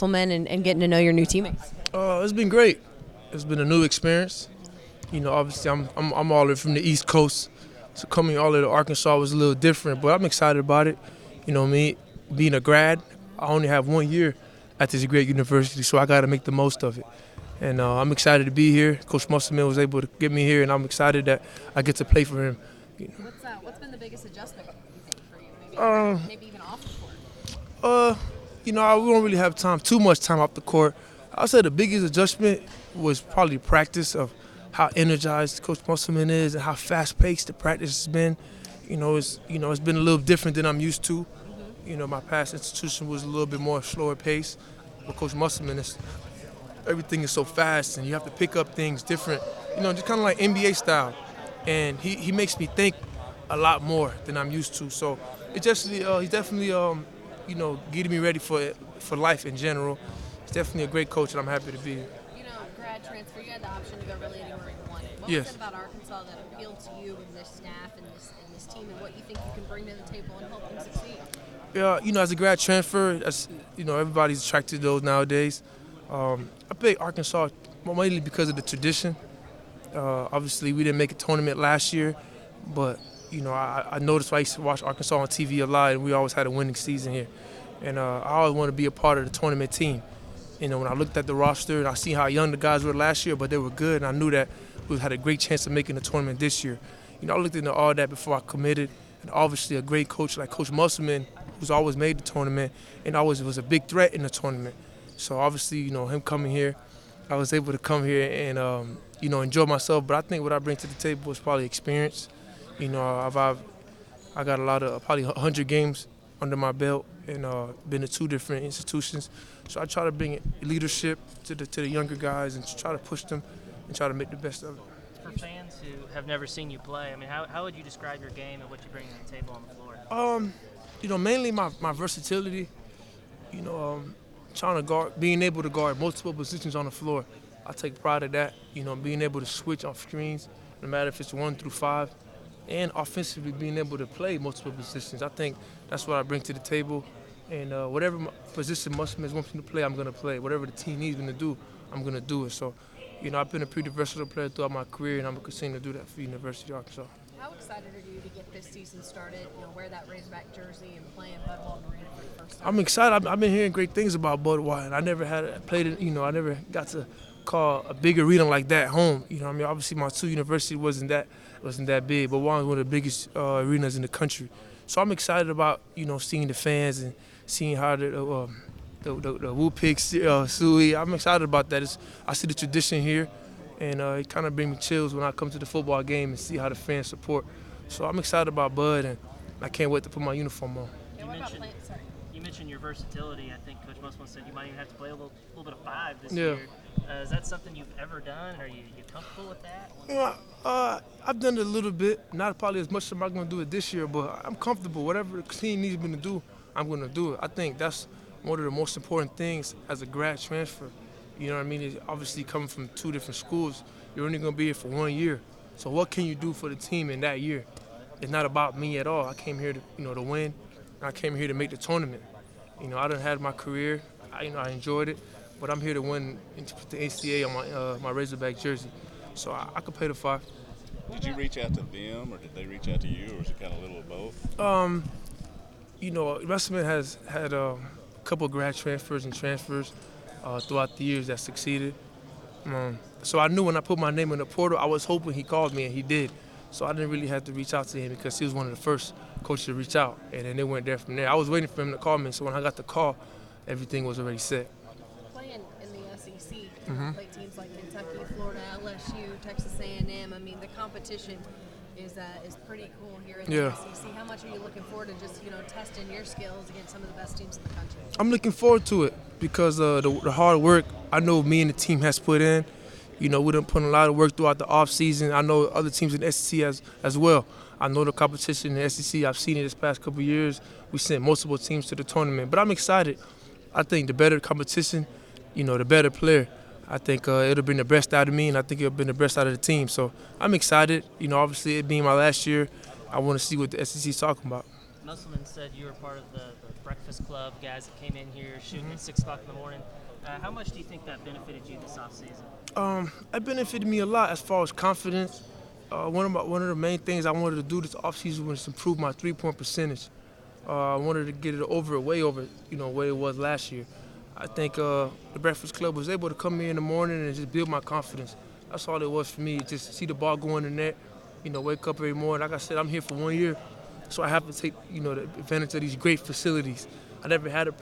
and getting to know your new teammates? It's been great. It's been a new experience. Obviously I'm all the way from the East Coast, so coming all the way to Arkansas was a little different, but I'm excited about it. Me being a grad, I only have 1 year at this great university, so I got to make the most of it. And I'm excited to be here. Coach Musselman was able to get me here, and I'm excited that I get to play for him. What's been the biggest adjustment you think for you? Maybe even off the court. We don't really have too much time off the court. I'll say the biggest adjustment was probably practice of how energized Coach Musselman is and how fast-paced the practice has been. It's been a little different than I'm used to. My past institution was a little bit more slower pace. But Coach Musselman, everything is so fast and you have to pick up things different. Just kind of like NBA style. And he makes me think a lot more than I'm used to. So it just he's definitely getting me ready for life in general. He's definitely a great coach, and I'm happy to be here. Grad transfer, you had the option to go really anywhere you wanted. What Yes. was it about Arkansas that appealed to you and this staff and this team, and what you think you can bring to the table and help them succeed? Yeah, as a grad transfer, everybody's attracted to those nowadays. I picked Arkansas mainly because of the tradition. Obviously, we didn't make a tournament last year, but I noticed I used to watch Arkansas on TV a lot, and we always had a winning season here. And I always wanted to be a part of the tournament team. When I looked at the roster and I see how young the guys were last year, but they were good, and I knew that we had a great chance of making the tournament this year. I looked into all that before I committed, and obviously a great coach like Coach Musselman, who's always made the tournament and always was a big threat in the tournament. So obviously, him coming here, I was able to come here and enjoy myself. But I think what I bring to the table is probably experience. I got a lot of probably 100 games under my belt and been to 2 different institutions. So I try to bring leadership to the younger guys and try to push them and try to make the best of it. For fans who have never seen you play, how would you describe your game and what you bring to the table on the floor? Mainly my versatility. Trying to guard, being able to guard multiple positions on the floor. I take pride in that. Being able to switch off screens, no matter if it's 1 through 5, and offensively being able to play multiple positions. I think that's what I bring to the table. And whatever position Musselman wants me to play, I'm going to play. Whatever the team needs me to do, I'm going to do it. So, I've been a pretty versatile player throughout my career, and I'm going to continue to do that for the University of Arkansas. How excited are you to get this season started, wear that Razorback jersey and play in Bud Walton Arena for the first time? I'm excited. I've been hearing great things about Bud Walton. I never had played it, I never got to call a big arena like that home. Obviously my 2 universities wasn't that big, but Walton's one of the biggest arenas in the country. So I'm excited about, seeing the fans and seeing how the Woo Pig Suey. I'm excited about that. I see the tradition here, and it kind of brings me chills when I come to the football game and see how the fans support. So I'm excited about Bud, and I can't wait to put my uniform on. You mentioned your versatility. I think Coach Musselman said you might even have to play a little bit of 5 this Yeah. year. Is that something you've ever done? Are you comfortable with that? I've done it a little bit. Not probably as much as I'm not going to do it this year, but I'm comfortable. Whatever the team needs me to do, I'm going to do it. I think that's one of the most important things as a grad transfer. It's obviously coming from 2 different schools, you're only going to be here for 1 year. So what can you do for the team in that year? It's not about me at all. I came here to win. I came here to make the tournament. I done had my career. I enjoyed it, but I'm here to win the NCAA on my Razorback jersey. So I could play the 5. Did you reach out to them, or did they reach out to you, or is it kind of a little of both? Musselman has had a couple of grad transfers and transfers throughout the years that succeeded. So I knew when I put my name in the portal, I was hoping he called me, and he did. So I didn't really have to reach out to him because he was one of the first coaches to reach out, and then they went there from there. I was waiting for him to call me, so when I got the call, everything was already set. Playing in the SEC, play teams like Kentucky, Florida, LSU, Texas A&M. The competition is pretty cool here in the SEC. How much are you looking forward to just testing your skills against some of the best teams in the country? I'm looking forward to it because the hard work I know me and the team has put in. We done put in a lot of work throughout the off season. I know other teams in the SEC as well. I know the competition in the SEC. I've seen it this past couple of years. We sent multiple teams to the tournament, but I'm excited. I think the better competition, the better player. I think it'll bring the best out of me, and I think it'll bring the best out of the team. So I'm excited. Obviously it being my last year, I want to see what the SEC is talking about. Musselman said you were part of the Breakfast Club guys that came in here shooting at 6 o'clock in the morning. How much do you think that benefited you this offseason? It benefited me a lot as far as confidence. One of the main things I wanted to do this offseason was improve my three-point percentage. I wanted to get it way over, what it was last year. I think the Breakfast Club was able to come in the morning and just build my confidence. That's all it was for me, just see the ball go in the net, wake up every morning. Like I said, I'm here for 1 year, so I have to take, the advantage of these great facilities. I never had